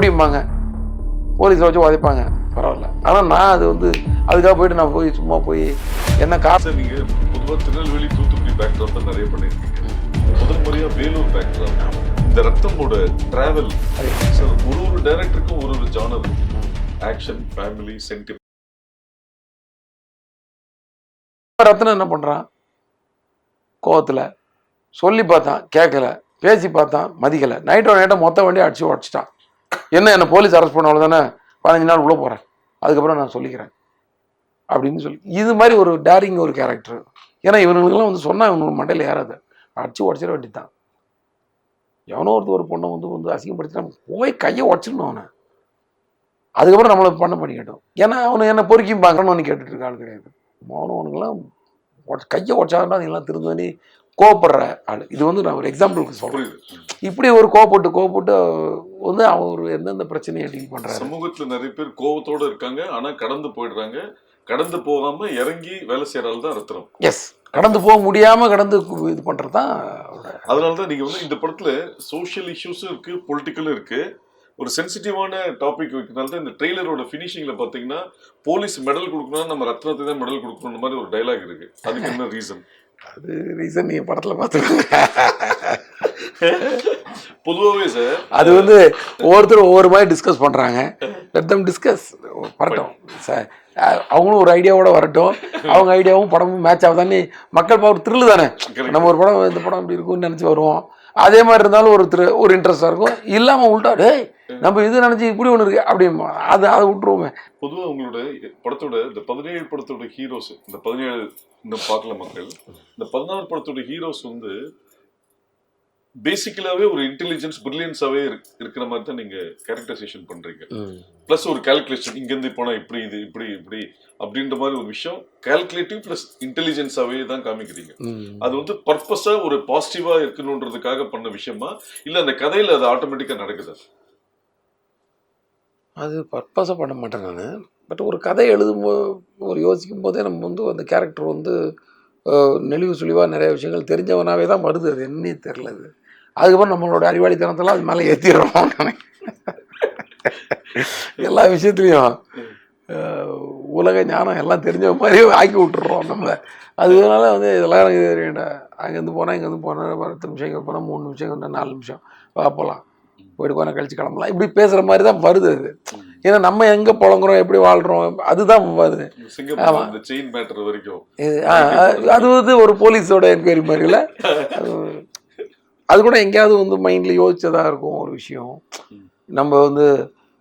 ரவுடிம்பாங்க, போலீஸில் வச்சு உதைப்பாங்க, பரவாயில்ல. ஆனால் நான் அது வந்து அதுக்காக போயிட்டு நான் போய் சும்மா போய் என்ன காசு. நீங்கள் பொதுவாக திருநெல்வேலி தூத்துக்குடி பேக்ட்ராப் தான் நிறைய பண்ணியிருக்கீங்க. முதல் முறையாக வேலூர் பேக்ட்ராப், இந்த ரத்தமோட டிராவல், ஒரு டைரக்டருக்கும் ஒரு ஜானர், ஆக்ஷன், ஃபேமிலி, சென்டிமெண்ட். ரத்னம் என்ன பண்ணுறான், கோவத்தில் சொல்லி பார்த்தான் கேட்கல, பேசி பார்த்தான் மதிக்கலை, நைட்டை மொத்த வண்டியை அடிச்சு உடச்சிட்டான். என்னை போலீஸ் அரெஸ்ட் பண்ண தானே 15 நாள் உள்ளே போகிறேன், அதுக்கப்புறம் நான் சொல்லிக்கிறேன் அப்படின்னு சொல்லி இது மாதிரி ஒரு டேரிங் ஒரு கேரக்டர். ஏன்னா இவனுங்களுக்குலாம் வந்து சொன்னால் இவனுக்கு மண்டையில் ஏறாது, அடிச்சு உடச்சிட வேண்டியதான். எவனோ ஒரு பொண்ணை வந்து அசிங்கப்படுத்தினா போய் கையை உடச்சிடணும் அவனை, அதுக்கப்புறம் நம்மளை பண்ணிக்கட்டும். ஏன்னா அவனு என்ன பொறுக்கியும் பார்க்கணும்னு கேட்டுட்டு இருக்க ஆள் கிடையாது. அவனுங்கெல்லாம் கையை உடச்சாருன்னா நீங்களாம் திருந்தனி கோவப்படுற ஆள். இது வந்து நான் ஒரு எக்ஸாம்பிளுக்கு சொல்கிறேன். இப்படி ஒரு கோவப்பட்டு வந்து அவன் ஒரு எந்தெந்த பிரச்சனையை டீல் பண்ணுறாரு. சமூகத்தில் நிறைய பேர் கோவத்தோடு இருக்காங்க, ஆனால் கடந்து போயிடுறாங்க. கடந்து போகாம இறங்கி வேலை செய்யறாள் தான் ரத்னம். எஸ், கடந்து போக முடியாம கடந்து இது பண்றது தான். அதனாலதான் நீங்க வந்து இந்த படத்துல சோஷியல் இஷ்யூஸும் இருக்கு, பொலிட்டிக்கலும் இருக்கு, ஒரு சென்சிட்டிவான டாபிக் வைக்கிறதுனால தான் இந்த ட்ரெய்லரோட ஃபினிஷிங்ல பாத்தீங்கன்னா போலீஸ் மெடல் கொடுக்கணும், நம்ம ரத்னத்தை தான் மெடல் கொடுக்கணும் மாதிரி ஒரு டைலாக் இருக்கு. அதுக்கு என்ன ரீசன்? அது ரீசன் நீங்க படத்துல பார்த்துக்கோங்க. பொதுவாகவே சார் அது வந்து ஒவ்வொருத்தரும் ஒவ்வொரு மாதிரி டிஸ்கஸ் பண்றாங்க. லெட் தம் டிஸ்கஸ், வரட்டும் சார், அவங்களும் ஒரு ஐடியாவோட வரட்டும். அவங்க ஐடியாவும் படமும் மேட்ச் ஆகுதானே மக்கள் ஒரு த்ரில்லு தானே. நம்ம ஒரு படம் இந்த படம் இப்படி இருக்கும்னு நினச்சி வருவோம், அதே மாதிரி இருந்தாலும் ஒரு இன்ட்ரெஸ்டாக இருக்கும். இல்லாமல் உள்டா டேய் நம்ம இது நினச்சி இப்படி ஒன்று இருக்கு அப்படிமா அதை விட்டுருவோமே. பொதுவாக உங்களோட படத்தோட இந்த 17 படத்தோட ஹீரோஸ், இந்த 17 இன்னும் பார்க்கல மக்கள், இந்த 16 படத்தோட ஹீரோஸ் வந்து பேசிக்கலாவே ஒரு இன்டெலிஜென்ஸ் பிரில்லியன்ஸாவே இருக்கிற மாதிரி தான் நீங்க கேரக்டரைசேஷன் பண்றீங்க. பிளஸ் ஒரு கால்குலேஷன், இங்க இருந்து போனா இப்படி இது இப்படி இப்படி அப்படின்ற மாதிரி ஒரு விஷயம் கால்குலேட்டிவ் பிளஸ் இன்டெலிஜென்ஸாவே தான் காமிக்கிறீங்க. அது வந்து பர்பஸா ஒரு பாசிட்டிவா இருக்கணும்ன்றதுக்காக பண்ண விஷயமா இல்ல அந்த கதையில அது ஆட்டோமேட்டிக்கா நடக்குது? அது பர்பஸாக பண்ண மாட்டேன் நான். பட் ஒரு கதை எழுதும்போது ஒரு யோசிக்கும் போதே நம்ம வந்து அந்த கேரக்டர் வந்து நெளிவு சுழிவாக நிறைய விஷயங்கள் தெரிஞ்சவனாவே தான் வருது. அது என்னே தெரில. அது அதுக்கப்புறம் நம்மளோட அறிவாளித்தனத்தெல்லாம் அது மேலே ஏற்றிடுறோம். எல்லா விஷயத்துலையும் உலக ஞானம் எல்லாம் தெரிஞ்ச மாதிரியே ஆக்கி விட்டுறோம் நம்மளை. அதனால வந்து இதெல்லாம் எனக்கு தெரியண்டா, அங்கேருந்து போனால் இங்கேருந்து போனால் 10 நிமிஷம், இங்கே போனால் 3 நிமிஷம், இங்கே 4 நிமிஷம் போகலாம், போய்ட்டு போனால் கழிச்சு கிளம்பலாம், இப்படி பேசுகிற மாதிரி தான் வருது அது. ஏன்னா நம்ம எங்கே புழங்குறோம் எப்படி வாழ்கிறோம் அதுதான் வருது. ஆமாம், அது வந்து ஒரு போலீஸோட என்கொயரி மாதிரில அது கூட எங்கேயாவது வந்து மைண்டில் யோசிச்சதாக இருக்கும் ஒரு விஷயம். நம்ம வந்து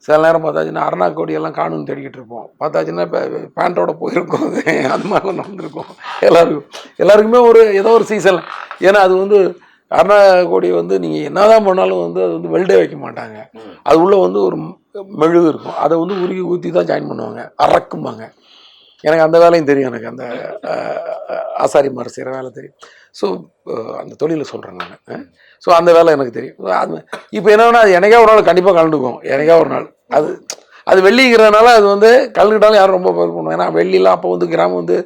சில நேரம் பார்த்தாச்சுன்னா அருணா கோடியெல்லாம் காணுன்னு தேடிக்கிட்டு இருப்போம், பார்த்தாச்சுன்னா இப்போ பேண்ட்டோட போயிருக்கோம். அது மாதிரிலாம் நடந்திருக்கும் எல்லாருக்குமே ஒரு ஏதோ ஒரு சீசன். ஏன்னா அது வந்து அருணா கோடி வந்து நீங்கள் என்ன தான் பண்ணாலும் வந்து அது வந்து வெல்டே வைக்க மாட்டாங்க. அது உள்ளே வந்து ஒரு மெழுகு இருக்கும், அதை வந்து உருகி ஊற்றி தான் ஜாயின் பண்ணுவாங்க, அறக்கும்பாங்க. எனக்கு அந்த வேலையும் தெரியும், எனக்கு அந்த ஆசாரிமார் செய்கிற வேலை தெரியும். ஸோ அந்த தொழிலை சொல்கிறேன் நான். ஸோ அந்த வேலை எனக்கு தெரியும். அது இப்போ என்னன்னா அது எனக்கே ஒரு நாள் கண்டிப்பாக கலந்துக்கும், எனக்கே ஒரு நாள். அது வெள்ளிங்கிறதுனால அது வந்து கலந்துக்கிட்டாலும் யாரும் ரொம்ப இது பண்ணுவோம். ஏன்னா வெள்ளிலாம் அப்போ வந்து கிராம் வந்து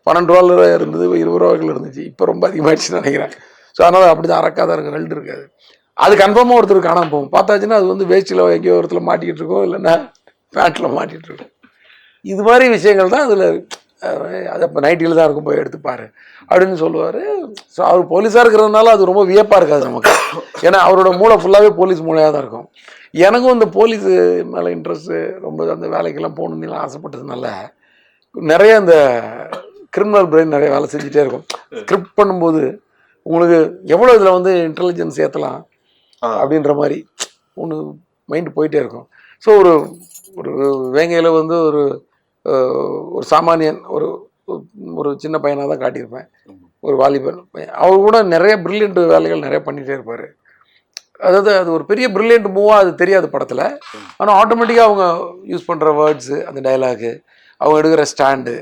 12 ரூபா இருந்தது, 20 ரூபாய்கள் இருந்துச்சு, இப்போ ரொம்ப அதிகமாகிடுச்சுன்னு நினைக்கிறேன். ஸோ அதனால் அப்படி தான் அறக்காதான் இருக்குது, வெல்டு இருக்காது. அது கன்ஃபார்மாக ஒருத்தர் காணாமல் போகும், பார்த்தாச்சுன்னா அது வந்து வேஸ்ட்டில் எங்கேயோ ஒருத்தர் மாட்டிக்கிட்டு இருக்கோம், இல்லைன்னா பேண்ட்டில் மாட்டிகிட்டு இருக்கோம். இது மாதிரி விஷயங்கள் தான் அதில். அது அப்போ நைட்டில் தான் இருக்கும், போய் எடுத்துப்பார் அப்படின்னு சொல்லுவார். ஸோ அவர் போலீஸாக இருக்கிறதுனால அது ரொம்ப வியப்பாக இருக்காது நமக்கு. ஏன்னா அவரோட மூளை ஃபுல்லாகவே போலீஸ் மூளையாக தான் இருக்கும். எனக்கும் இந்த போலீஸு மேலே இன்ட்ரெஸ்ட்டு ரொம்ப, அந்த வேலைக்கெல்லாம் போகணுன்னு ஆசைப்பட்டதுனால நிறைய இந்த கிரிமினல் பிரெயின் நிறைய வேலை செஞ்சுட்டே இருக்கும். ஸ்கிரிப்ட் பண்ணும்போது உங்களுக்கு எவ்வளோ இதில் வந்து இன்டெலிஜென்ஸ் ஏற்றலாம் அப்படின்ற மாதிரி ஒன்று மைண்டு போயிட்டே இருக்கும். ஸோ ஒரு வேங்கையில் வந்து ஒரு சாமானியன் ஒரு சின்ன பையனாக தான் காட்டியிருப்பேன், ஒரு வாலிபன் பையன். அவர் கூட நிறைய பிரில்லியன்ட் வேலைகள் நிறைய பண்ணிகிட்டே இருப்பார். அதாவது அது ஒரு பெரிய பிரில்லியன்ட் மூவாக அது தெரியாது படத்தில், ஆனால் ஆட்டோமேட்டிக்காக அவங்க யூஸ் பண்ணுற வேர்ட்ஸு, அந்த டைலாகு, அவங்க எடுக்கிற ஸ்டாண்டு,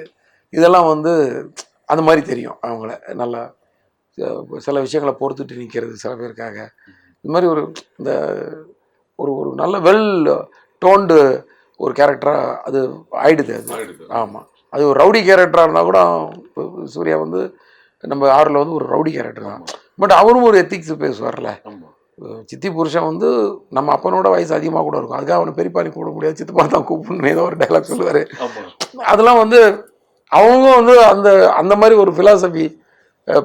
இதெல்லாம் வந்து அந்த மாதிரி தெரியும் அவங்கள. நல்லா சில விஷயங்களை பொறுத்துட்டு நிற்கிறது சில பேருக்காக. இது மாதிரி இந்த ஒரு நல்ல வெல் டோன்டு ஒரு கேரக்டராக அது ஆயிடுது. ஆமாம், அது ஒரு ரவுடி கேரக்டராக இருந்தால் கூட சூர்யா வந்து நம்ம 6ல் வந்து ஒரு ரவுடி கேரக்டர் தான். பட் அவரும் ஒரு எத்திக்ஸ் பேசுவார்ல, சித்தி புருஷன் வந்து நம்ம அப்பனோட வயசு அதிகமாக கூட இருக்கும், அதுக்காக அவனை பெரியப்பாணி கூப்பிட முடியாது, சித்தப்பா தான் கூப்பிடணும் ஏதோ ஒரு டைலாக் சொல்லுவார். அதெல்லாம் வந்து அவங்க வந்து அந்த அந்த மாதிரி ஒரு ஃபிலாசபி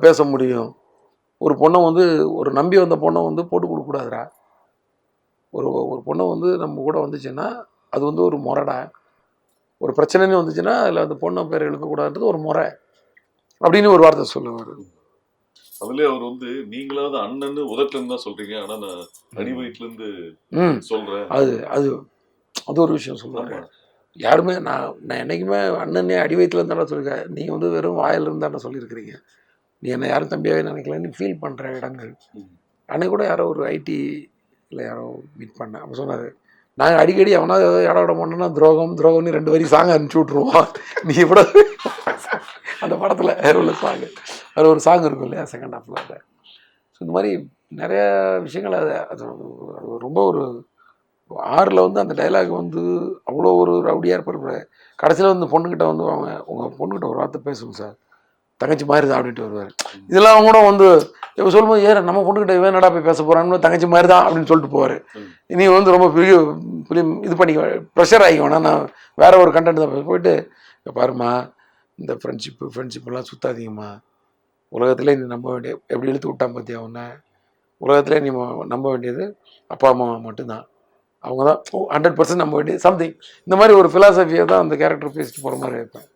பேச முடியும். ஒரு பொண்ணை வந்து ஒரு நம்பி வந்த பொண்ணை வந்து போட்டு கொடுக்கக்கூடாதுடா, ஒரு ஒரு பொண்ணை வந்து நம்ம கூட வந்துச்சுன்னா அது வந்து ஒரு முறைடா, ஒரு பிரச்சனைன்னு வந்துச்சுன்னா அதில் அந்த பொண்ணை பேர் எழுக்கக்கூடாதுன்றது ஒரு முறை அப்படின்னு ஒரு வார்த்தை சொல்லுவார். அதுலயே அவர் வந்து நீங்களாவது அண்ணன்னு உதட்டுல இருந்து தான் சொல்றீங்க, ஆனா நான் அடி வயிற்றுல இருந்து சொல்றேன், அது அது அது ஒரு விஷயம் சொல்லுவாரு. யாருமே நான் என்னைக்குமே அண்ணனே அடி வயிற்றுல இருந்தாலும் சொல்லியிருக்கேன், நீங்கள் வந்து வெறும் வாயில இருந்தாலும் சொல்லியிருக்கிறீங்க, நீ என்ன யாரும் தம்பியாகவே நினைக்கலன்னு ஃபீல் பண்ணுற இடங்கள். அன்னைக்கு கூட யாரோ ஒரு ஐடியில் யாரோ மீட் பண்ணேன், அப்போ சொன்னார், நாங்கள் அடிக்கடி எவனா இடம் விட மாட்டோம்னா துரோகம்னு 2 வரி சாங் அனுப்பிச்சி விட்ருவோம், நீ கூட அந்த படத்தில் உள்ள சாங்கு அது ஒரு சாங் இருக்கும் இல்லையா செகண்ட் ஹாஃபில். அதை ஸோ இந்த மாதிரி நிறைய விஷயங்கள் அது அது ரொம்ப ஒரு 6ல் வந்து அந்த டைலாக் வந்து அவ்வளோ ஒரு ரவுடியாக இருப்பார். கடைசியில் வந்து பொண்ணுக்கிட்ட வந்து அவங்க உங்கள் பொண்ணுக்கிட்ட ஒரு வார்த்தை பேசுங்க சார், தங்கச்சி மாதிரி தான் அப்படின்ட்டு வருவார். இதெல்லாம் அவங்க கூட வந்து இப்போ சொல்லும்போது ஏன் நம்ம பொண்ணுக்கிட்ட இவன் என்னடா போய் பேச போகிறான்னு, தங்கச்சி மாதிரி தான் அப்படின்னு சொல்லிட்டு போவார். நீ வந்து ரொம்ப பெரிய ஃபிலிம் இது பண்ணிக்க ப்ரெஷர் ஆகிக்க வேணா, நான் வேற ஒரு கண்டென்ட் தான் போயிட்டு இப்போ பாருமா இந்த ஃப்ரெண்ட்ஷிப்பெல்லாம் சுத்தாதீங்கம்மா, உலகத்திலே நீ நம்ப வேண்டிய எப்படி இழுத்து விட்டான் பார்த்தியா உன்னை, உலகத்திலே நீ நம்ப வேண்டியது அப்பா அம்மா மட்டும்தான், அவங்க தான் 100% நம்ப வேண்டியது சம்திங். இந்த மாதிரி ஒரு ஃபிலாசபியை தான் அந்த கேரக்டர் பேசிட்டு போகிற மாதிரி இருப்பேன்.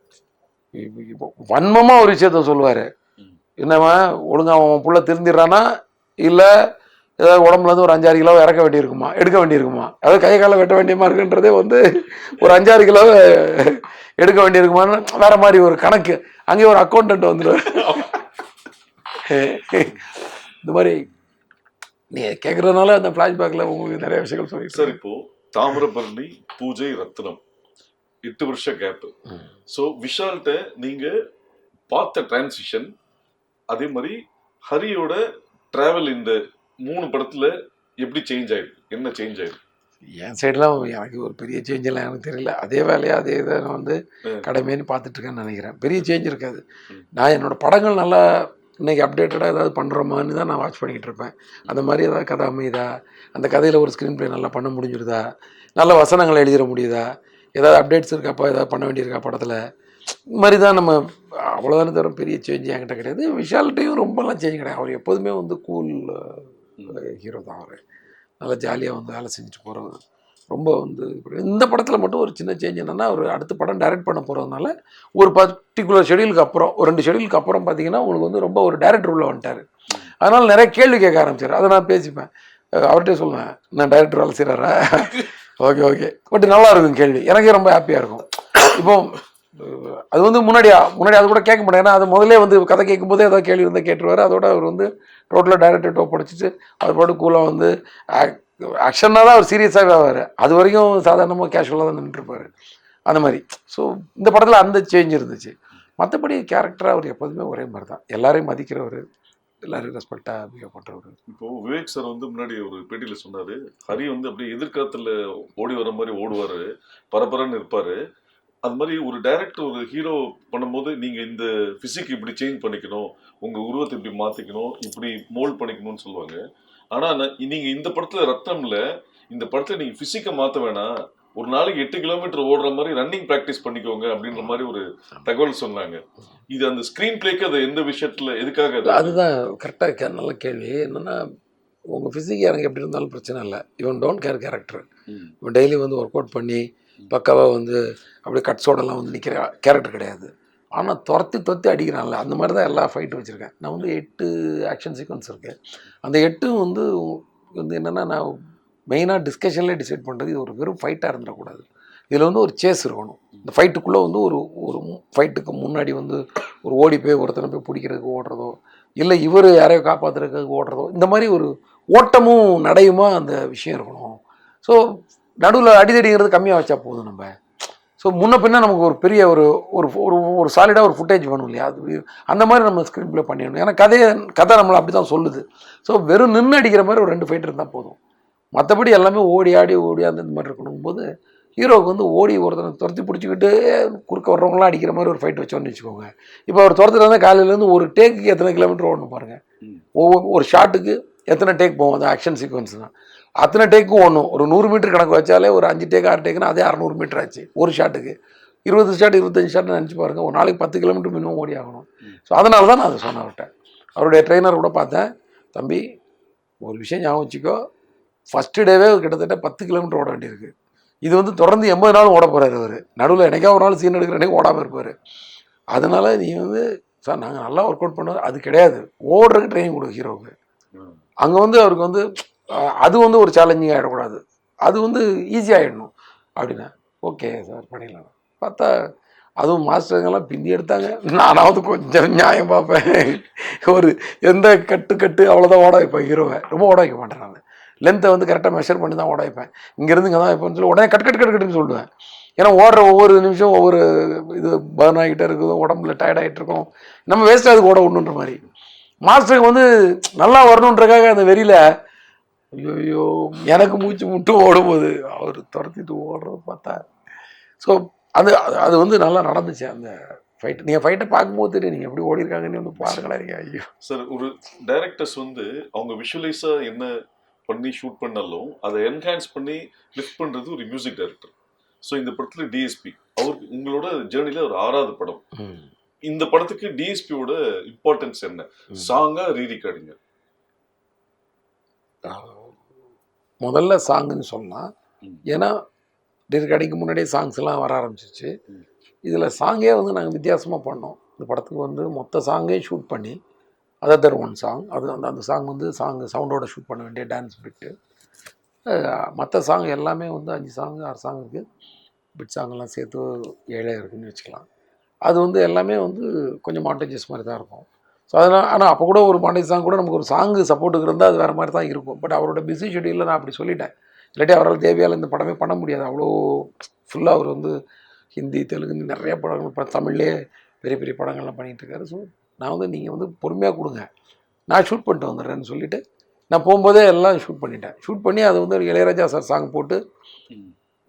இப்போ வன்மமாக ஒரு விஷயத்த சொல்லுவார், என்னவா ஒழுங்காக அவன் புள்ள திருந்திடுறானா இல்லை ஏதாவது உடம்புலேருந்து ஒரு 5-6 கிலோ இறக்க வேண்டியிருக்குமா, எடுக்க வேண்டியிருக்குமா, அதாவது கை காலை வெட்ட வேண்டியமா இருக்குன்றதே வந்து ஒரு 5-6 கிலோ எடுக்க வேண்டியிருக்குமான்னு வேற மாதிரி ஒரு கணக்கு, அங்கேயே ஒரு அக்கௌண்டன்ட் வந்துடுவார். இந்த மாதிரி நீ கேட்கறதுனால அந்த ஃபிளாஷ்பேக்கில் உங்களுக்கு நிறைய விஷயங்கள் சொல்லி சார். இப்போ தாமிரபரணி, பூஜை, ரத்னம் 8 வருஷம் கேப். ஸோ விஷால்கிட்ட நீங்க பார்த்த டிரான்சிஷன், அதே மாதிரி ஹரியோட டிராவல் இந்த 3 படத்துல எப்படி சேஞ்ச் ஆயிருக்கு, என்ன சேஞ்ச் ஆயிருக்கு? என் சைடெலாம் எனக்கு ஒரு பெரிய சேஞ்செல்லாம் எனக்கு தெரியல, அதே வேலையாக அதே இதை நான் வந்து கடமைன்னு பார்த்துட்டு இருக்கேன்னு நினைக்கிறேன். பெரிய சேஞ்ச் இருக்காது. நான் என்னோடய படங்கள் நல்லா இன்றைக்கி அப்டேட்டடாக ஏதாவது பண்ணுறோமான்னு தான் நான் வாட்ச் பண்ணிக்கிட்டு இருப்பேன். அந்த மாதிரி ஏதாவது கதை அமையுதா, அந்த கதையில் ஒரு ஸ்க்ரீன் ப்ளே நல்லா பண்ண முடிஞ்சிருதா, நல்ல வசனங்களை எழுதிட முடியுதா, ஏதாவது அப்டேட்ஸ் இருக்காப்பா, ஏதாவது பண்ண வேண்டியிருக்கா படத்தில், இந்த மாதிரி தான் நம்ம அவ்வளோதானே தவிர பெரிய சேஞ்ச் என்கிட்ட கிடையாது. விஷால்கிட்டையும் ரொம்பலாம் சேஞ்ச் கிடையாது. அவர் எப்போதுமே வந்து கூல் ஹீரோ தான். அவர் நல்லா ஜாலியாக வந்து வேலை செஞ்சுட்டு போகிறவர். ரொம்ப வந்து இந்த படத்தில் மட்டும் ஒரு சின்ன சேஞ்ச் என்னென்னா, அவர் அடுத்த படம் டைரக்ட் பண்ண போகிறதுனால ஒரு பர்டிகுலர் ஷெடியூலுக்கு அப்புறம் ஒரு 2 ஷெடியூலுக்கு அப்புறம் பார்த்தீங்கன்னா உங்களுக்கு வந்து ரொம்ப ஒரு டேரக்டர் உள்ள வந்துட்டார். அதனால் நிறைய கேள்வி கேட்க ஆரம்பிச்சார். அதை நான் பேசிப்பேன், அவர்கிட்டே சொல்லுவேன், நான் டைரக்டர் வேலை செய்கிறாரா, ஓகே பட் நல்லா இருக்கும் கேள்வி, எனக்கே ரொம்ப ஹாப்பியாக இருக்கும். இப்போ அது வந்து முன்னாடி அது கூட கேட்க மாட்டேன், ஏன்னா அது முதல்ல வந்து கதை கேட்கும்போதே ஏதாவது கேள்வி இருந்தால் கேட்டுருவார். அதோட அவர் வந்து டோட்டலாக டைரக்டர் ஒப்படைச்சிட்டு அவர் பாட்டு கூலாக வந்து ஆக்ஷனாக தான் அவர் சீரியஸாகவே ஆவார். அது வரைக்கும் சாதாரணமாக கேஷுவலாக தான் நின்றுருப்பார் அந்த மாதிரி. ஸோ இந்த படத்தில் அந்த சேஞ்ச் இருந்துச்சு. மற்றபடி கேரக்டராக அவர் எப்போதுமே ஒரே மாதிரி தான், எல்லாரையும் மதிக்கிறவர், எல்லாரையும் ரெஸ்பெக்டாக பிஹேவ் பண்ணுறவர். இப்போ விவேக் சார் வந்து முன்னாடி ஒரு பேட்டியில் சொன்னார், ஹரி வந்து அப்படியே எதிர்காலத்தில் ஓடி வர மாதிரி ஓடுவார், பரபரன்னு இருப்பார். அது மாதிரி ஒரு டைரக்டர் ஒரு ஹீரோ பண்ணும்போது நீங்கள் இந்த ஃபிசிக் இப்படி சேஞ்ச் பண்ணிக்கணும், உங்கள் உருவத்தை இப்படி மாற்றிக்கணும், இப்படி மோல்ட் பண்ணிக்கணும்னு சொல்லுவாங்க. ஆனால் நீங்கள் இந்த படத்தில் ரத்னம்ல இந்த படத்தில் நீங்கள் ஃபிசிக்கை மாற்ற வேணாம், ஒரு நாளைக்கு 8 கிலோமீட்டர் ஓடுற மாதிரி ரன்னிங் ப்ராக்டிஸ் பண்ணிக்கோங்க அப்படின்ற மாதிரி ஒரு தகவல் சொன்னாங்க. இது அந்த ஸ்க்ரீன் பிளேக்கு அது எந்த விஷயத்தில் எதுக்காக? அதுதான் கரெக்டாக இருக்கா, நல்ல கேள்வி. என்னென்னா உங்கள் ஃபிசிக் எனக்கு எப்படி இருந்தாலும் பிரச்சனை இல்லை, இவன் டோன்ட் கேர் கேரக்டர். இவன் டெய்லி வந்து ஒர்க் அவுட் பண்ணி பக்காவாக வந்து அப்படியே கட்ஸோடலாம் வந்து நிற்கிற கேரக்டர் கிடையாது. ஆனால் துரத்தி அடிக்கிறான்ல, அந்த மாதிரி தான் எல்லா ஃபைட்டும் வச்சுருக்கேன். நான் வந்து 8 ஆக்ஷன் சீக்வன்ஸ் இருக்குது. அந்த 8ம் வந்து என்னென்னா, நான் மெயினாக டிஸ்கஷன்லேயே டிசைட் பண்ணுறது, இது ஒரு வெறும் ஃபைட்டாக இருந்துடக்கூடாது, இதில் வந்து ஒரு சேஸ் இருக்கணும். இந்த ஃபைட்டுக்குள்ளே வந்து ஒரு ஃபைட்டுக்கு முன்னாடி வந்து ஒரு ஓடி போய் ஒருத்தனை போய் பிடிக்கிறதுக்கு ஓடுறதோ, இல்லை இவர் யாரையோ காப்பாற்றுறதுக்கு ஓடுறதோ, இந்த மாதிரி ஒரு ஓட்டமும் நடையுமா அந்த விஷயம் இருக்கணும். ஸோ நடுவில் அடிதடிங்கிறது கம்மியாக வச்சா போதும் நம்ம. ஸோ முன்ன பின்ன நமக்கு ஒரு பெரிய ஒரு ஒரு சாலிடாக ஒரு ஃபுட்டேஜ் வேணும் இல்லையா, அது அந்த மாதிரி நம்ம ஸ்க்ரீன் ப்ளே பண்ணிடணும். ஏன்னா கதை நம்மளை அப்படி தான் சொல்லுது. ஸோ வெறும் நின்று அடிக்கிற மாதிரி ஒரு 2 ஃபைட் இருந்தால் போதும். மற்றபடி எல்லாமே ஓடி அந்த மாதிரி இருக்கணும் போது ஹீரோவுக்கு வந்து ஓடி ஒருத்தனை துரத்தி பிடிச்சிக்கிட்டு குறுக்க வர்றவங்களாம் அடிக்கிற மாதிரி ஒரு ஃபைட் வச்சோன்னு வச்சுக்கோங்க. இப்போ அவர் துரத்துட்டு வந்தால் காலையிலேருந்து ஒரு டேக்குக்கு எத்தனை கிலோமீட்டர் ஓடணும் பாருங்கள், ஒரு ஷாட்டுக்கு எத்தனை டேக் போகும் அந்த ஆக்ஷன் சீக்வன்ஸ் தான். அத்தனை டேக்கும் ஒன்றும் ஒரு 100 மீட்டர் கணக்கு வச்சாலே ஒரு 5 டேக் 6 டேக்குன்னா அதே 600 மீட்டர் ஆச்சு ஒரு ஷாட்டுக்கு. 20 ஷாட் 25 ஷாட் நினச்சி பாருங்கள், ஒரு நாளைக்கு 10 கிலோமீட்டர் மினிமம் ஓடி ஆகணும். ஸோ அதனால தான் நான் அதை சொன்ன அவர்கிட்ட. அவருடைய ட்ரெயினர் கூட பார்த்தேன், தம்பி ஒரு விஷயம் ஞாபகம் வச்சுக்கோ, ஃபஸ்ட்டு டேவே கிட்டத்தட்ட 10 கிலோமீட்டர் ஓட வேண்டியிருக்கு. இது வந்து தொடர்ந்து 80 நாளும் ஓட போகிறாரு அவர். நடுவில் எனக்கே ஒரு நாள் சீன் எடுக்கிற அன்றைக்கி ஓடாமல் இருப்பார். அதனால் நீ வந்து சார் நாங்கள் நல்லா ஒர்க் அவுட் பண்ணுவோம், அது கிடையாது, ஓடுறதுக்கு ட்ரைனிங் கொடு ஹீரோவுக்கு. அங்கே வந்து அவருக்கு வந்து அது வந்து ஒரு சேலஞ்சிங் ஆகிடக்கூடாது, அது வந்து ஈஸியாகிடணும் அப்படின்னா ஓகே சார் பண்ணிடலாம். பார்த்தா அதுவும் மாஸ்டருங்கெல்லாம் பின்னி எடுத்தாங்க. நானாவது கொஞ்சம் நியாயம் பார்ப்பேன். ஒரு எந்த கட்டு அவ்வளோதான் ஓட வைப்பேன் ஹீரோவை, ரொம்ப ஓட வைக்க மாட்டேன் நான். லென்த்தை வந்து கரெக்டாக மெஷர் பண்ணி தான் ஓட வைப்பேன். இங்கேருந்து இங்கே தான் வைப்பேன்னு சொல்லி உடனே கட்டுன்னு சொல்லுவேன். ஏன்னா ஓடுற ஒவ்வொரு நிமிஷம் ஒவ்வொரு இது பர்ன் ஆகிட்டே இருக்குது, உடம்புல டயர்ட் ஆகிட்டு இருக்கோம், நம்ம வேஸ்ட்டாக அதுக்கு ஓட விடணுன்ற மாதிரி. மாஸ்டருக்கு வந்து நல்லா வரணுன்றக்காக அந்த வெறியில் ஐயோ எனக்கு மூச்சு முட்டு ஓடும்போது அவர் துரத்திட்டு ஓடுறது பார்த்தா. ஸோ அது அது வந்து நல்லா நடந்துச்சு அந்த ஃபைட். நீங்கள் ஃபைட்டை பார்க்கும்போது தெரியும் நீங்கள் எப்படி ஓடி இருக்காங்கன்னு வந்து பாருங்களா. நீங்கள் ஐயோ சார், ஒரு டைரக்டர்ஸ் வந்து அவங்க விஷுவலைஸாக என்ன பண்ணி ஷூட் பண்ணாலும் அதை என்ஹான்ஸ் பண்ணி லிஃப்ட் பண்ணுறது ஒரு மியூசிக் டைரக்டர். ஸோ இந்த படத்தில் டிஎஸ்பி அவருக்கு உங்களோட ஜேர்னியில் ஒரு 6வது படம். இந்த படத்துக்கு டிஎஸ்பியோட இம்பார்ட்டன்ஸ் என்ன? சாங்கா ரீரிகார்டிங்க? முதல்ல சாங்குன்னு சொல்லலாம். ஏன்னா ரீரிகார்டிங்க்கு முன்னாடியே சாங்ஸ் எல்லாம் வர ஆரம்பிச்சிச்சு. இதில் சாங்கே வந்து நாங்கள் வித்தியாசமாக பண்ணோம். இந்த படத்துக்கு வந்து மொத்த சாங்கே ஷூட் பண்ணி அதர் ஒன் சாங், அது அந்த சாங் வந்து சவுண்டோட ஷூட் பண்ண வேண்டிய டான்ஸ் பிட்டு. மற்ற சாங் எல்லாமே வந்து 5 சாங் 6 சாங் இருக்குது. பிட் சாங்கெல்லாம் சேர்த்து 7 இருக்குதுன்னு வச்சுக்கலாம். அது வந்து எல்லாமே வந்து கொஞ்சம் மாண்டேஜஸ் மாதிரி தான் இருக்கும். ஸோ அதனால் ஆனால் அப்போ கூட ஒரு மாண்டேஜ் சாங் கூட நமக்கு ஒரு சாங்கு சப்போர்ட்டுக்கு இருந்தால் அது வேறு மாதிரி தான் இருக்கும். பட் அவரோட பிஸி ஷெடியூலில் நான் அப்படி சொல்லிட்டேன். இல்லாட்டி அவரால் தேவையால் இந்த படமே பண்ண முடியாது. அவ்வளோ ஃபுல்லாக அவர் வந்து ஹிந்தி தெலுங்கு நிறைய படங்கள், இப்போ தமிழ்லேயே பெரிய பெரிய படங்கள்லாம் பண்ணிகிட்ருக்காரு. ஸோ நான் வந்து நீங்கள் வந்து பொறுமையாக கொடுங்க, நான் ஷூட் பண்ணிட்டு வந்துடுறேன்னு சொல்லிவிட்டு நான் போகும்போதே எல்லாம் ஷூட் பண்ணிட்டேன். ஷூட் பண்ணி அது வந்து இளையராஜா சார் சாங் போட்டு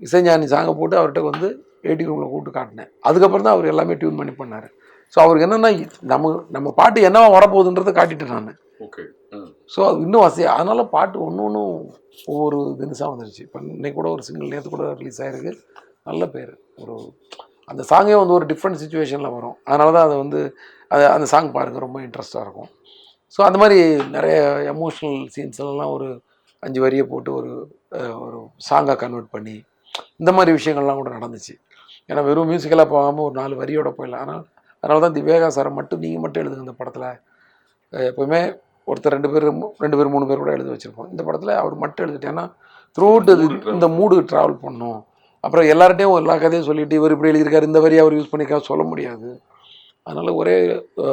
இசைஞானி சாங்கை போட்டு அவர்கிட்ட வந்து எடிட்டிங் ரூமில் கூப்பிட்டு காட்டினேன். அதுக்கப்புறம் தான் அவர் எல்லாமே டியூன் பண்ணி பண்ணார். ஸோ அவருக்கு என்னென்னா நம்ம பாட்டு என்னவா வரப்போகுதுன்றதை காட்டிட்டேன் நான். ஓகே. ஸோ அது இன்னும் வசதியாக, அதனால் பாட்டு ஒன்றும் ஒவ்வொரு தினசாக வந்துருச்சு. இப்போ இன்னைக்கு கூட ஒரு சிங்கிள் நேற்று கூட ரிலீஸ் ஆகிருக்கு, நல்ல பேர். ஒரு அந்த சாங்கே வந்து ஒரு டிஃப்ரெண்ட் சுச்சுவேஷனில் வரும். அதனால தான் அதை வந்து அந்த சாங் பாருங்கள், ரொம்ப இன்ட்ரெஸ்ட்டாக இருக்கும். ஸோ அந்த மாதிரி நிறைய எமோஷ்னல் சீன்ஸ்லாம் ஒரு 5 வரியை போட்டு ஒரு சாங்காக கன்வெர்ட் பண்ணி இந்த மாதிரி விஷயங்கள்லாம் கூட நடந்துச்சு. ஏன்னா வெறும் மியூசிக்கலாக போகாமல் ஒரு 4 வரியோட போயிடலாம். அதனால தான் திவேகா சாரை மட்டும் நீங்கள் மட்டும் எழுதுங்க இந்த படத்தில். எப்போவுமே ஒருத்தர் 2 பேர் 3 பேர் கூட எழுத வச்சுருப்போம். இந்த படத்தில் அவர் மட்டும் எழுதிட்டு, ஏன்னா த்ரூ அவுட் இந்த மூடு ட்ராவல் பண்ணணும். அப்புறம் எல்லார்ட்டையும் எல்லா கதையும் சொல்லிவிட்டு இவர் இப்படி எழுதியிருக்காரு, இந்த வரி அவர் யூஸ் பண்ணிக்கா சொல்ல முடியாது. அதனால் ஒரே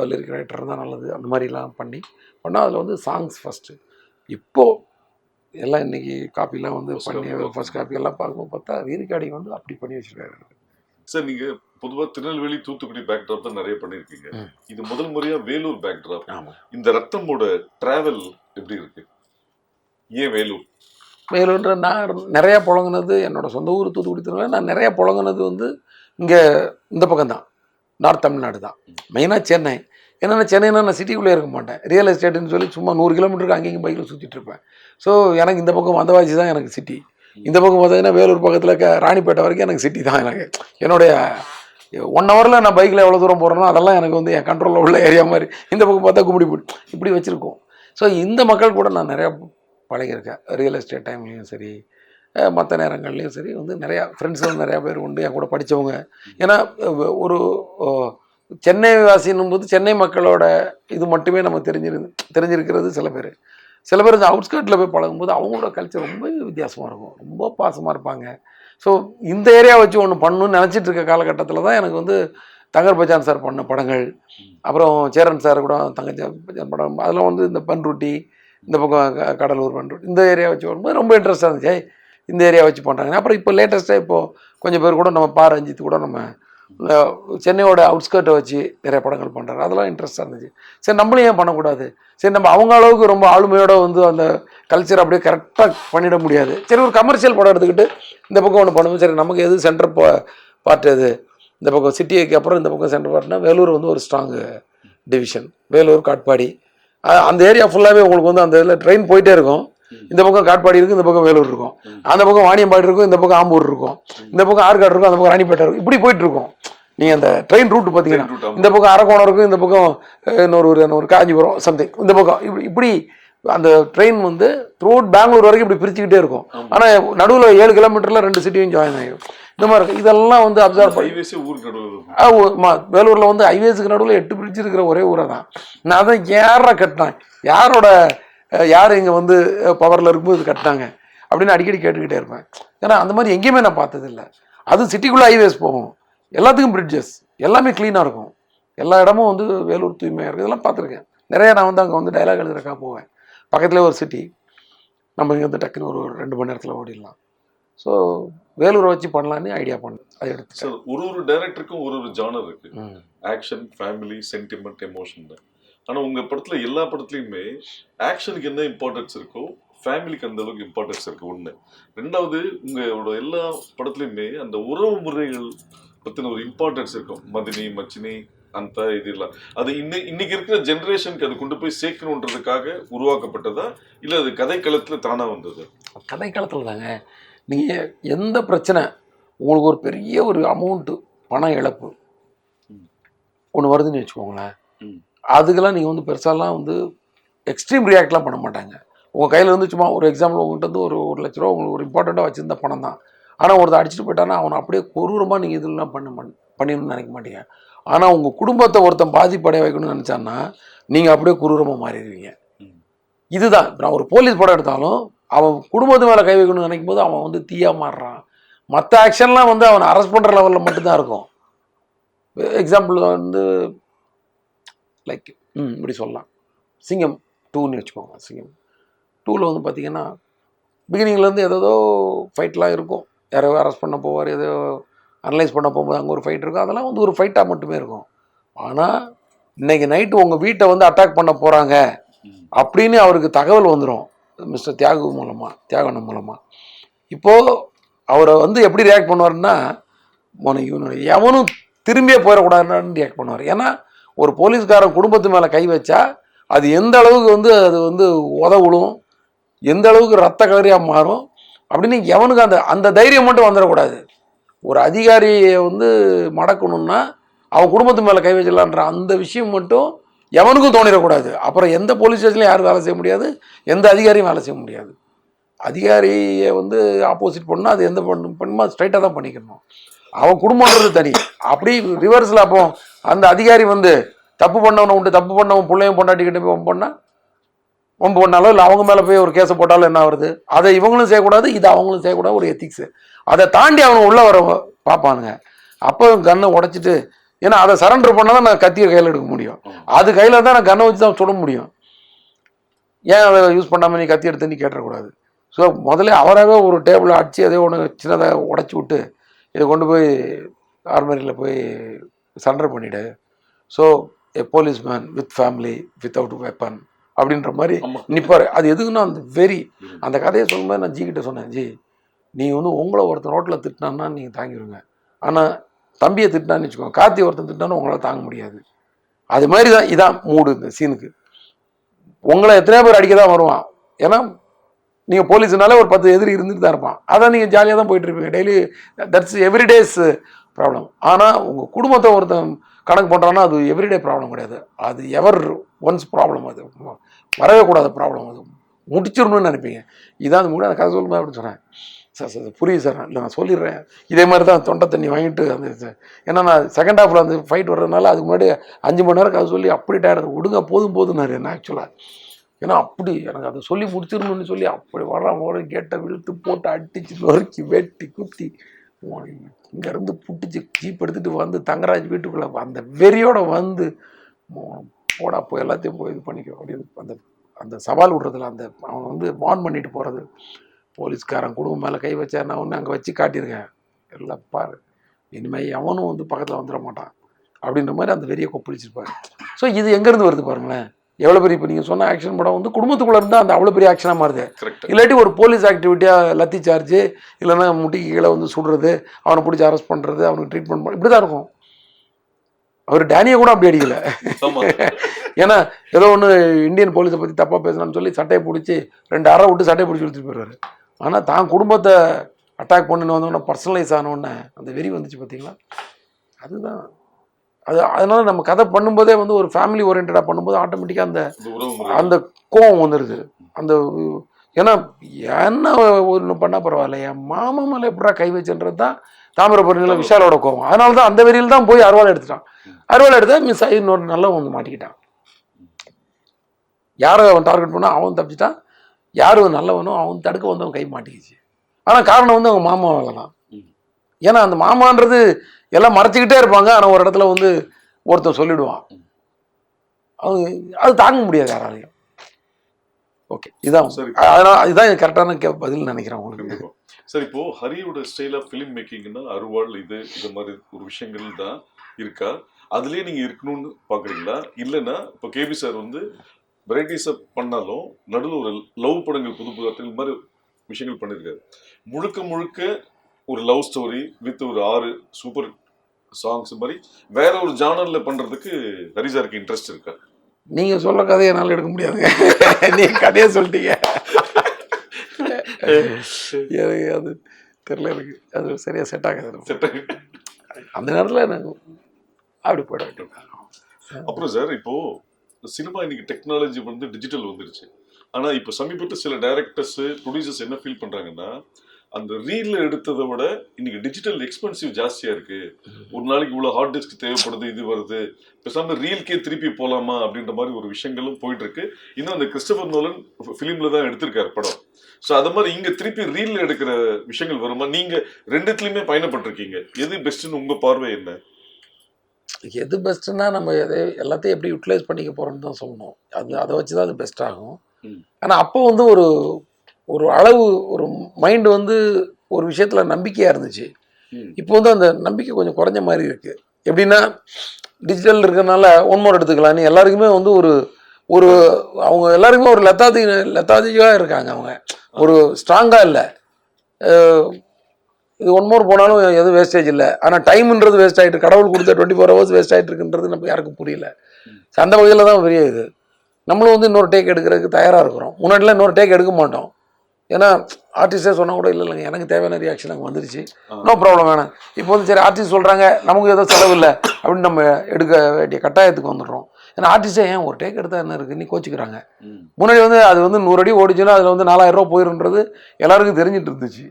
லிரிக் ரைட்டர் தான் நல்லது. அந்த மாதிரிலாம் பண்ணால் அதில் வந்து சாங்ஸ் ஃபஸ்ட்டு. இப்போது எல்லாம் இன்றைக்கி காப்பிலாம் வந்து பண்ணி ஃபஸ்ட் காப்பி எல்லாம் பார்க்கும்போது பார்த்தா ரீரிகார்டிங் வந்து அப்படி பண்ணி வச்சுருக்காரு. சார், நீங்கள் பொதுவாக திருநெல்வேலி தூத்துக்குடி பேக்ட்ராப் தான் நிறைய பண்ணியிருக்கீங்க. இது முதல் முறையாக வேலூர் பேக்ட்ராப். இந்த ரத்தமோட டிராவல் எப்படி இருக்கு? ஏன் வேலூர்ன்ற நான் நிறையா புழங்கினது என்னோட சொந்த ஊர் தூத்துக்குடி திருநெல்வேலி. நான் நிறையா புழங்கினது வந்து இங்கே இந்த பக்கம் தான், நார்த் தமிழ்நாடு தான், மெயினாக சென்னை. ஏன்னா சென்னைனா நான் சிட்டிக்குள்ளே இருக்க மாட்டேன், ரியல் எஸ்டேட்டுன்னு சொல்லி சும்மா 100 கிலோமீட்டருக்கு அங்கேயும் பைக்கில் சுற்றிட்டு இருப்பேன். ஸோ எனக்கு இந்த பக்கம் வந்தவாசி தான் எனக்கு சிட்டி. இந்த பக்கம் பார்த்தீங்கன்னா வேலூர் பக்கத்தில் ராணிப்பேட்டை வரைக்கும் எனக்கு சிட்டி தான். எனக்கு என்னுடைய 1 ஹவரில் நான் பைக்கில் எவ்வளோ தூரம் போகிறேனோ அதெல்லாம் எனக்கு வந்து என் கண்ட்ரோலில் உள்ள ஏரியா மாதிரி. இந்த பக்கம் பார்த்தா கும்பிடி இப்படி வச்சுருக்கோம். ஸோ இந்த மக்கள் கூட நான் நிறையா பழகியிருக்கேன். ரியல் எஸ்டேட் டைம்லேயும் சரி, மற்ற நேரங்கள்லேயும் சரி, வந்து நிறையா ஃப்ரெண்ட்ஸும் நிறையா பேர் உண்டு என் கூட படித்தவங்க. ஏன்னா ஒரு சென்னை வாசின்னும் போது சென்னை மக்களோட இது மட்டுமே நம்ம தெரிஞ்சிருக்கிறது சில பேர் இந்த அவுட்ஸ்கர்ட்டில் போய் பழகும்போது அவங்களோட கல்ச்சர் ரொம்ப வித்தியாசமாக இருக்கும், ரொம்ப பாசமாக இருப்பாங்க. ஸோ இந்த ஏரியா வச்சு ஒன்று பண்ணணும்னு நினச்சிட்டு இருக்க காலகட்டத்தில் தான் எனக்கு வந்து தங்கர் பச்சான் சார் பண்ண படங்கள், அப்புறம் சேரன் சார் கூட தங்கச்சான் படம், அதில் வந்து இந்த பன்ருட்டி, இந்த பக்கம் கடலூர் பன்ருட்டி, இந்த ஏரியா வச்சு வரும்போது ரொம்ப இன்ட்ரெஸ்ட்டாக இருந்துச்சு. இந்த ஏரியா வச்சு பண்ணுறாங்க. அப்புறம் இப்போ லேட்டஸ்ட்டாக இப்போது கொஞ்சம் பேர் கூட நம்ம பா ரஞ்சித் கூட நம்ம சென்னையோட அவுட்ஸ்கர்ட்டை வச்சு நிறைய படங்கள் பண்ணுறாரு. அதெல்லாம் இன்ட்ரெஸ்ட்டாக இருந்துச்சு. சரி நம்மளும் ஏன் பண்ணக்கூடாது? சரி நம்ம அவங்க அளவுக்கு ரொம்ப ஆளுமையோடு வந்து அந்த கல்ச்சர் அப்படியே கரெக்டாக பண்ணிட முடியாது. சரி ஒரு கமர்ஷியல் படம் எடுத்துக்கிட்டு இந்த பக்கம் ஒன்று பண்ணுவோம். சரி நமக்கு எது சென்டர் பார்ட் எது? இந்த பக்கம் சிட்டிக்கு அப்புறம் இந்த பக்கம் சென்டர் பார்ட்னா வேலூர் வந்து ஒரு ஸ்ட்ராங்கு டிவிஷன். வேலூர், காட்பாடி, அந்த ஏரியா ஃபுல்லாகவே உங்களுக்கு வந்து அந்த இதில் ட்ரெயின் போயிட்டே இருக்கும். இந்த பக்கம் காட்பாடி இருக்கும், இந்த பக்கம் வேலூர் இருக்கும், அந்த பக்கம் வாணியம்பாடி இருக்கும், இந்த பக்கம் ஆம்பூர் இருக்கும், இந்த பக்கம் ஆற்காடு இருக்கும், அந்த பக்கம் ராணிப்பேட்டை இருக்கும், இப்படி போயிட்டு இருக்கும். நீங்கள் அந்த ட்ரெயின் ரூட் பார்த்தீங்கன்னா இந்த பக்கம் அரக்கோணம் இருக்கும், இந்த பக்கம் இன்னொரு காஞ்சிபுரம் சம்திங், இந்த பக்கம் இப்படி அந்த ட்ரெயின் வந்து த்ரூஅவுட் பெங்களூர் வரைக்கும் இப்படி பிரிச்சுக்கிட்டே இருக்கும். ஆனால் நடுவில் 7 கிலோமீட்டரில் 2 சிட்டியும் ஜாயின் ஆகிடும். இந்த மாதிரி இருக்கும். இதெல்லாம் வந்து அப்சர்வ் பண்ணி வேலூரில் வந்து ஹைவேஸுக்கு நடுவில் 8 பிரிட்ஜ் இருக்கிற ஒரே ஊரை தான். நான் அதான் யாரா கட்டினாங்க, யார் இங்கே வந்து பவரில் இருக்கும்போது கட்டினாங்க அப்படின்னு அடிக்கடி கேட்டுக்கிட்டே இருப்பேன். ஏன்னா அந்த மாதிரி எங்கேயுமே நான் பார்த்ததில்லை. அது சிட்டிக்குள்ளே ஹைவேஸ் போகும், எல்லாத்துக்கும் பிரிட்ஜஸ், எல்லாமே க்ளீனாக இருக்கும், எல்லா இடமும் வந்து வேலூர் தூய்மையாக இருக்குது. இதெல்லாம் பார்த்துருக்கேன் நிறையா. நான் வந்து அங்கே வந்து டைலாக் எழுதுறக்கா போவேன். பக்கத்துலேயே ஒரு சிட்டி, நம்ம இங்கே வந்து டக்குன்னு ஒரு 2 மணி நேரத்தில் ஓடிடலாம். ஸோ வேலூரை வச்சு பண்ணலான்னு ஐடியா பண்ணேன். அதை எடுத்து ஒரு டைரக்டருக்கும் ஒரு ஜானர் இருக்கு, ஆக்ஷன், ஃபேமிலி, சென்டிமெண்ட், எமோஷன். ஆனால் உங்கள் படத்தில் எல்லா படத்துலையுமே ஆக்ஷனுக்கு என்ன இம்பார்ட்டன்ஸ் இருக்கோ ஃபேமிலிக்கு அந்த அளவுக்கு இம்பார்ட்டன்ஸ் இருக்குது. ஒன்று. ரெண்டாவது, உங்களோட எல்லா படத்துலையுமே அந்த உறவு முறைகள் பற்றின ஒரு இம்பார்ட்டன்ஸ் இருக்கும். மதினி, மச்சினி, அந்த இது இல்லை, அது இன்னைக்கு இருக்கிற ஜென்ரேஷனுக்கு அது கொண்டு போய் சேர்க்கணுன்றதுக்காக உருவாக்கப்பட்டதா இல்லை அது கதைக்களத்தில் தானாக வந்தது? கதைக்களத்தில் தாங்க. நீங்கள் எந்த பிரச்சனை, உங்களுக்கு ஒரு பெரிய ஒரு அமௌண்ட்டு பண இழப்பு ஒன்று வருதுன்னு வச்சுக்கோங்களேன், அதுக்கெல்லாம் நீங்கள் வந்து பெருசாலாம் வந்து எக்ஸ்ட்ரீம் ரியாக்ட்லாம் பண்ண மாட்டாங்க. உங்கள் கையில் இருந்து சும்மா ஒரு எக்ஸாம்பிள் உங்கள்கிட்ட வந்து ஒரு 1 லட்ச ரூபா உங்களுக்கு ஒரு இம்பார்ட்டண்ட்டாக வச்சுருந்த பணம் தான். ஆனால் ஒருத்தர் அடிச்சுட்டு போயிட்டானா அவனை அப்படியே கொரூரமாக நீங்கள் இதெல்லாம் பண்ணிடணும்னு நினைக்க மாட்டீங்க. ஆனால் உங்கள் குடும்பத்தை ஒருத்தன் பாதிப்படைய வைக்கணும்னு நினச்சான்னா நீங்கள் அப்படியே கொரூரமாக மாறிடுவீங்க. இதுதான். இப்போ நான் ஒரு போலீஸ் படம் எடுத்தாலும் அவன் குடும்பத்து மேலே கை வைக்கணும்னு நினைக்கும் போது அவன் வந்து தீயாக மாறுறான். மற்ற ஆக்ஷன்லாம் வந்து அவனை அரெஸ்ட் பண்ணுற லெவலில் மட்டும்தான் இருக்கும். எக்ஸாம்பிள் வந்து லைக் இப்படி சொல்லலாம், சிங்கம் 2ன்னு வச்சுக்கோங்க. சிங்கம் 2ல் வந்து பார்த்தீங்கன்னா பிகினிங்லேருந்து ஏதோ ஃபைட்லாம் இருக்கும். யாரோ அரெஸ்ட் பண்ண போவார், ஏதோ அனலைஸ் பண்ண போகும்போது அங்கே ஒரு ஃபைட் இருக்கும். அதெல்லாம் வந்து ஒரு ஃபைட்டாக மட்டுமே இருக்கும். ஆனால் இன்றைக்கி நைட்டு உங்கள் வீட்டை வந்து அட்டாக் பண்ண போகிறாங்க அப்படின்னு அவருக்கு தகவல் வந்துடும் மிஸ்டர் தியாகவனம் மூலமாக. இப்போது அவரை வந்து எப்படி ரியாக்ட் பண்ணுவார்னா, எவனும் திரும்பியே போயிடக்கூடாதுன்னு ரியாக்ட் பண்ணுவார். ஏன்னா ஒரு போலீஸ்காரன் குடும்பத்து மேலே கை வச்சா அது எந்த அளவுக்கு வந்து அது வந்து உதவுடும், எந்த அளவுக்கு ரத்த கலரியாக மாறும் அப்படின்னு எவனுக்கு அந்த தைரியம் மட்டும் வந்துடக்கூடாது. ஒரு அதிகாரியை வந்து மடக்கணும்னா அவன் குடும்பத்து மேலே கை வச்சிடலான்ற அந்த விஷயம் மட்டும் எவனுக்கும் தோணிடக்கூடாது. அப்புறம் எந்த போலீஸ் ஸ்டேஷன்லையும் யாரும் வேலை செய்ய முடியாது, எந்த அதிகாரியும் வேலை செய்ய முடியாது. அதிகாரியை வந்து ஆப்போசிட் பண்ணால் அது எந்த பண்ணுமா ஸ்ட்ரைட்டாக தான் பண்ணிக்கணும். அவன் குடும்பம்ன்றது தனி. அப்படி ரிவர்ஸில் அப்போ அந்த அதிகாரி வந்து தப்பு பண்ணவனை உண்டு, தப்பு பண்ணவன் பிள்ளையும் பொண்டாட்டிக்கிட்ட போய் வம்பு பண்ணாலோ இல்லை அவங்க மேலே போய் ஒரு கேஸை போட்டாலும் என்ன வருது, அதை இவங்களும் செய்யக்கூடாது, இது அவங்களும் செய்யக்கூடாது, ஒரு எத்திக்ஸு. அதை தாண்டி அவங்க உள்ளே வர பார்ப்பானுங்க. அப்போ கன்னை உடைச்சிட்டு, ஏன்னா அதை சரண்டர் பண்ணால் தான் நான் கத்தியை கையில் எடுக்க முடியும். அது கையில் தான் நான் கன்னை வச்சு தான் சுட முடியும். ஏன் அதை யூஸ் பண்ணாமல் நீ கத்தி எடுத்து நீ கேட்டக்கூடாது. ஸோ முதல்ல அவராகவே ஒரு டேபிளை அடித்து அதே ஒன்று சின்னதாக உடச்சி விட்டு இதை கொண்டு போய் ஆர்மரியில் போய் சரண்டர் பண்ணிவிடு. So a policeman with family without weapon அப்படின்ற மாதிரி நிற்பார். அது எதுக்குன்னா அந்த கதையை சொல்லும்போது நான் ஜிகிட்ட சொன்னேன், ஜி நீங்கள் வந்து உங்களை ஒருத்தர் ரோட்டில் திட்டினான்னா நீங்கள் தாங்கிடுங்க, ஆனால் தம்பியை திட்டினான்னு வச்சுக்கோங்க, கார்த்தி ஒருத்தன் திட்டினான்னு உங்களால் தாங்க முடியாது. அது மாதிரி தான் இதான் மூடு இந்த சீனுக்கு. உங்களை எத்தனையோ பேர் அடிக்க தான் வருவான். ஏன்னா நீங்கள் போலீஸ்னாலே ஒரு 10 எதிரி இருந்துட்டு தான் இருப்பான். அதான் நீங்கள் ஜாலியாக தான் போயிட்டுருப்பீங்க டெய்லி. That's everyday's problem. ஆனால் உங்கள் குடும்பத்தை ஒருத்தன் கணக்கு பண்ணுறான்னா அது எவ்ரிடே ப்ராப்ளம் கிடையாது, அது எவர் ஒன்ஸ் ப்ராப்ளம். அது வரவே கூடாத ப்ராப்ளம், அது முடிச்சிடணும்னு நினைப்பீங்க. இதான் அது மூணு. அந்த கதை சொல்லுமா அப்படின்னு சொன்னேன். சார் புரியுது சார், இல்லை நான் சொல்லிடுறேன். இதே மாதிரி தான் தொண்டை தண்ணி வாங்கிட்டு அந்த ஏன்னா நான் செகண்ட் ஹாஃபில் அந்த ஃபைட் வர்றதுனால அதுக்கு முன்னாடி 5 மணி நேரம் கதை சொல்லி அப்படி டயர்டு விடுங்க போதும்னாரு என்ன ஆக்சுவலாக. ஏன்னா அப்படி எனக்கு அதை சொல்லி முடிச்சிடணும்னு சொல்லி அப்படி வர கேட்டை விழுத்து போட்டு அடிச்சு நொறுக்கி வெட்டி குத்தி இங்கேருந்து புட்டிச்சு ஜீப் எடுத்துகிட்டு வந்து தங்கராஜ் வீட்டுக்குள்ளே அந்த வெறியோட வந்து போடா போய் எல்லாத்தையும் போய் இது பண்ணிக்க அப்படின்னு அந்த சவால் விடுறதுல அந்த அவன் வந்து வார்ன் பண்ணிட்டு போகிறது. போலீஸ்காரன் குடும்பம் மேலே கை வச்சா நான் ஒன்று அங்கே வச்சு காட்டியிருக்கேன், எல்லாம் பாரு இனிமேல் எவனும் வந்து பக்கத்தில் வந்துட மாட்டான் அப்படின்ற மாதிரி அந்த வெறியை கொப்பளிச்சிருப்பாரு. ஸோ இது எங்கேருந்து வருது பாருங்களேன், எவ்வளோ பெரிய. இப்போ நீங்கள் சொன்ன ஆக்ஷன் படம் வந்து குடும்பத்துக்குள்ளே இருந்தால் அந்த அவ்வளோ பெரிய ஆக்ஷனாக மாறுது. இல்லாட்டி ஒரு போலீஸ் ஆக்டிவிட்டியாக லத்தி சார்ஜ் இல்லைன்னா முட்டிக்கு கீழே வந்து சுடுறது, அவனை பிடிச்சி அரெஸ்ட் பண்ணுறது, அவனுக்கு ட்ரீட்மெண்ட் பண்ண இப்படி தான் இருக்கும். அவர் டேனியை கூட அப்படி அடிக்கலை. ஏன்னா ஏதோ ஒன்று இந்தியன் போலீஸை பற்றி தப்பாக பேசலாம்னு சொல்லி சட்டையை பிடிச்சி 2 அறை விட்டு சட்டையை பிடிச்சி எடுத்துகிட்டு போயிடுவார். ஆனால் தான் குடும்பத்தை அட்டாக் பண்ணின்னு வந்தோடனே பர்சனலைஸ் ஆனோடனே அந்த வெறி வந்துச்சு பார்த்தீங்களா, அதுதான் அது. அதனால நம்ம கதை பண்ணும்போதே வந்து ஒரு ஃபேமிலி ஓரியன்டாக பண்ணும்போது ஆட்டோமேட்டிக்காக அந்த கோவம் வந்துடுது. அந்த ஏன்னா என்ன ஒன்று பண்ணால் பரவாயில்ல, என் மாமா மேலே எப்படா கை வச்சுன்றது தான் தாமிரபரணியில் விஷாலோட கோவம். அதனால தான் அந்த வெறியில் தான் போய் அருவாள் எடுத்துட்டான். அருவாள் எடுத்தா மிஸ் ஆகி இன்னொரு நல்லவன் வந்து மாட்டிக்கிட்டான். யாரை அவன் டார்கெட் பண்ணா அவன் தப்பிச்சிட்டான், யார் நல்லவனோ அவன் தடுக்க வந்தவன் கை மாட்டிக்கிச்சு. ஆனால் காரணம் வந்து அவங்க மாமா வேலை தான். ஏன்னா அந்த மாமான்றது எல்லாம் மறைச்சிக்கிட்டே இருப்பாங்க. ஆனால் ஒரு இடத்துல வந்து ஒருத்தன் சொல்லிடுவான், அது தாங்க முடியாது யாராலையும். ஓகே, இதான் சரி. அதனால இதுதான் கரெக்டான பதில் நினைக்கிறேன் உங்களுக்கு. சார், இப்போ ஹரியோட ஸ்டைல் ஆஃப் ஃபிலிம் மேக்கிங்னா அருவாள் இது மாதிரி ஒரு விஷயங்கள் தான் இருக்கா? அதுலயே நீங்க இருக்கணும்னு பாக்குறீங்களா? இல்லைன்னா இப்போ கேபி சார் வந்து வெரைட்டிஸை பண்ணாலும் நடுவில் ஒரு லவ் படங்கள் புது புது மாதிரி விஷயங்கள் பண்ணியிருக்காரு. முழுக்க முழுக்க ஒரு லவ் ஸ்டோரி வித் ஒரு 6 சூப்பர் சாங்ஸ் மாதிரி வேற ஒரு ஜானர்ல பண்றதுக்கு ஹரி சாருக்கு இன்ட்ரெஸ்ட் இருக்கா? நீங்க சொல்ல கதையை என்னால் எடுக்க முடியாதுங்க. நீங்க கதையை சொல்லிட்டீங்க. அது தெரியல எனக்கு, அது சரியா செட் ஆகாது. அந்த நேரத்தில் எனக்கு அப்படி போயிட. அப்புறம் சார், இப்போ சினிமா இன்னைக்கு டெக்னாலஜி வந்து டிஜிட்டல் வந்துருச்சு. ஆனா இப்போ சமீபத்தில் சில டைரக்டர்ஸ் ப்ரொடியூசர்ஸ் என்ன ஃபீல் பண்றாங்கன்னா, அந்த ரீல்ல எடுத்ததை விட இன்னைக்கு டிஜிட்டல் எக்ஸ்பென்சிவ் ஜாஸ்தியா இருக்கு. ஒரு நாளைக்கு இவ்வளவு ஹார்ட் டிஸ்க் தேவைப்படுது, இது வருது, பேசாம ரீல்கே திருப்பி போலாமா அப்படின்ற மாதிரி ஒரு விஷயங்களும் போயிட்டு இருக்கு. இன்னும் அந்த கிறிஸ்டோபர் நோலன் ஃபிலிம்ல தான் எடுத்திருக்காரு படம். ஸோ அது மாதிரி இங்க திருப்பி ரீல்ல எடுக்கிற விஷயங்கள் வருமா? நீங்க ரெண்டுத்துலயுமே பயணப்பட்டிருக்கீங்க, எது பெஸ்ட்னு உங்க பார்வை என்ன? எது பெஸ்ட்டுன்னா நம்ம எல்லாத்தையும் எப்படி யூட்டிலைஸ் பண்ணிக்க போகிறோன்னு தான் சொல்லணும். அதை வச்சு தான் அது பெஸ்ட் ஆகும். ஆனால் அப்போ வந்து ஒரு அளவு ஒரு மைண்டு வந்து ஒரு விஷயத்தில் நம்பிக்கையாக இருந்துச்சு. இப்போ வந்து அந்த நம்பிக்கை கொஞ்சம் குறைஞ்ச மாதிரி இருக்குது. எப்படின்னா டிஜிட்டல் இருக்கிறதுனால ஒன்மோர் எடுத்துக்கலான்னு எல்லாருக்குமே வந்து ஒரு அவங்க எல்லாருக்குமே ஒரு லெத்தாதிக்காக இருக்காங்க. அவங்க ஒரு ஸ்ட்ராங்காக இல்லை. இது ஒன்மோர் போனாலும் எதுவும் வேஸ்டேஜ் இல்லை. ஆனால் டைம்ன்றது வேஸ்ட் ஆகிட்டு, கடவுள் கொடுத்த 24 hours வேஸ்ட் ஆகிட்டு இருக்குன்றது நம்ம யாருக்கும் புரியல. அந்த வகையில் தான் பெரிய இது. நம்மளும் வந்து இன்னொரு டேக் எடுக்கிறதுக்கு தயாராக இருக்கிறோம். முன்னாடிலாம் இன்னொரு டேக் எடுக்க மாட்டோம். ஏன்னா ஆர்டிஸ்டே சொன்னால் கூட இல்லைங்க, எனக்கு தேவையான ரியாக்ஷன் அங்கே வந்துருச்சு, நோ ப்ராப்ளம் வேணாம். இப்போ வந்து சரி ஆர்டிஸ்ட் சொல்கிறாங்க, நமக்கு ஏதோ செலவு இல்லை அப்படின்னு நம்ம எடுக்க வேண்டிய கட்டாயத்துக்கு வந்துடுறோம். ஏன்னா ஆர்டிஸ்டே ஏன் ஒரு டேக் எடுத்தால் என்ன இருக்குது நீ கோச்சிக்கிறாங்க. முன்னாடி வந்து அது வந்து 100 அடி ஓடிச்சுன்னா அதில் வந்து 4000 ரூபா போயிருன்றது எல்லாருக்கும் தெரிஞ்சிட்டு இருந்துச்சு.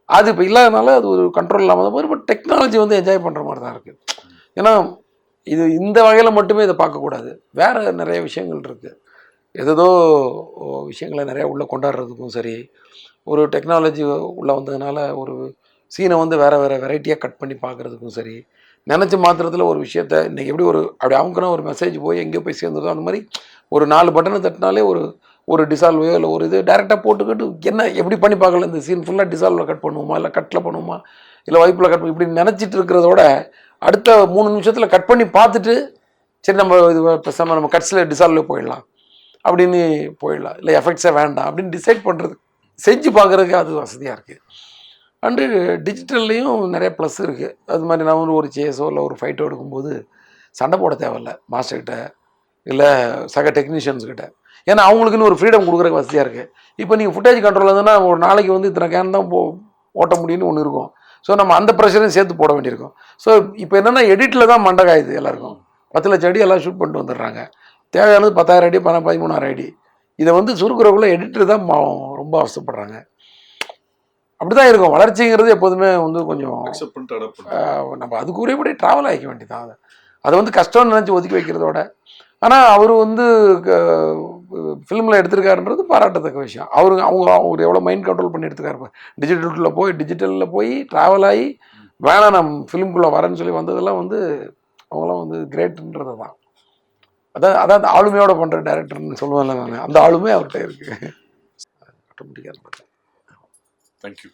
அது இப்போ இல்லாதனால அது ஒரு கண்ட்ரோல் இல்லாமல் தான் போய். பட் டெக்னாலஜி வந்து என்ஜாய் பண்ணுற மாதிரி தான் இருக்குது. ஏன்னா இது இந்த வகையில் மட்டுமே இதை பார்க்கக்கூடாது, வேறு நிறைய விஷயங்கள் இருக்குது. ஏதோ விஷயங்களை நிறையா உள்ளே கொண்டாடுறதுக்கும் சரி, ஒரு டெக்னாலஜி உள்ளே வந்ததுனால ஒரு சீனை வந்து வேறு வெரைட்டியாக கட் பண்ணி பார்க்குறதுக்கும் சரி, நினச்ச மாத்திரத்தில் ஒரு விஷயத்த இன்றைக்கி எப்படி அப்படி அமுக்குனா ஒரு மெசேஜ் போய் எங்கேயோ போய் சேர்ந்ததோ அந்த மாதிரி ஒரு 4 பட்டனை தட்டினாலே ஒரு டிசால்வையோ இல்லை ஒரு இது டேரெக்டாக போட்டுக்கிட்டு என்ன எப்படி பண்ணி பார்க்கல, இந்த சீன் ஃபுல்லாக டிசால்வில் கட் பண்ணுவோமா இல்லை கட்டில் பண்ணுவோமா இல்லை வைப்பில் கட் பண்ணி இப்படி நினச்சிட்டு இருக்கிறதோட அடுத்த 3 நிமிஷத்தில் கட் பண்ணி பார்த்துட்டு சரி நம்ம இது பேசாமல் நம்ம கட்ஸில் டிசால்வில் போயிடலாம் அப்படின்னு போயிடலாம், இல்லை எஃபெக்ட்ஸே வேண்டாம் அப்படின்னு டிசைட் பண்ணுறது செஞ்சு பார்க்குறதுக்கு அது வசதியாக இருக்குது. அண்டு டிஜிட்டல்லையும் நிறைய ப்ளஸ் இருக்குது. அது மாதிரி நான் ஒரு சேஸோ இல்லை ஒரு ஃபைட்டோ எடுக்கும்போது சண்டை போட தேவையில்ல மாஸ்டர்கிட்ட இல்லை சக டெக்னீஷியன்ஸ்கிட்ட. ஏன்னா அவங்களுக்குன்னு ஒரு ஃப்ரீடம் கொடுக்குறதுக்கு வசதியாக இருக்குது. இப்போ நீங்கள் ஃபுட்டேஜ் கண்ட்ரோல் இருந்ததுன்னா ஒரு நாளைக்கு வந்து இத்தனை கேன் தான் ஓட்ட முடியும்னு ஒன்று இருக்கும். ஸோ நம்ம அந்த ப்ரெஷரையும் சேர்த்து போட வேண்டியிருக்கும். ஸோ இப்போ என்னென்னா எடிட்டில் தான் மண்டை காயுது எல்லாருக்கும். 10 லட்சம் அடி எல்லாம் ஷூட் பண்ணிட்டு வந்துடுறாங்க. தேவையானது 10,000 அடி 13,000 அடி. இதை வந்து சுருக்குறக்குள்ளே எடிட்டர் தான் ரொம்ப அவசரப்படுறாங்க. அப்படி தான் இருக்கும். வளர்ச்சிங்கிறது எப்போதுமே வந்து கொஞ்சம் நம்ம அதுக்குரியபடி ட்ராவல் ஆகிக்க வேண்டியதான். அதை வந்து கஷ்டம்னு நினச்சி ஒதுக்கி வைக்கிறதோட, ஆனால் அவர் வந்து ஃபிலிமில் எடுத்திருக்காருன்றது பாராட்டத்தக்க விஷயம். அவர் எவ்வளோ மைண்ட் கண்ட்ரோல் பண்ணி எடுத்துக்காரு. டிஜிட்டலில் போய் ட்ராவல் ஆகி வேணாம் நம்ம ஃபிலிம்குள்ளே வரேன்னு சொல்லி வந்ததெல்லாம் வந்து அவங்களாம் வந்து கிரேட்டுன்றது தான். அதான் ஆளுமையோட பண்ணுற டைரக்டர்னு சொல்லுவேன்ல நான், அந்த ஆளுமே அவர்கிட்ட இருக்குது ஆட்டோமேட்டிக்காக. தேங்க்யூ.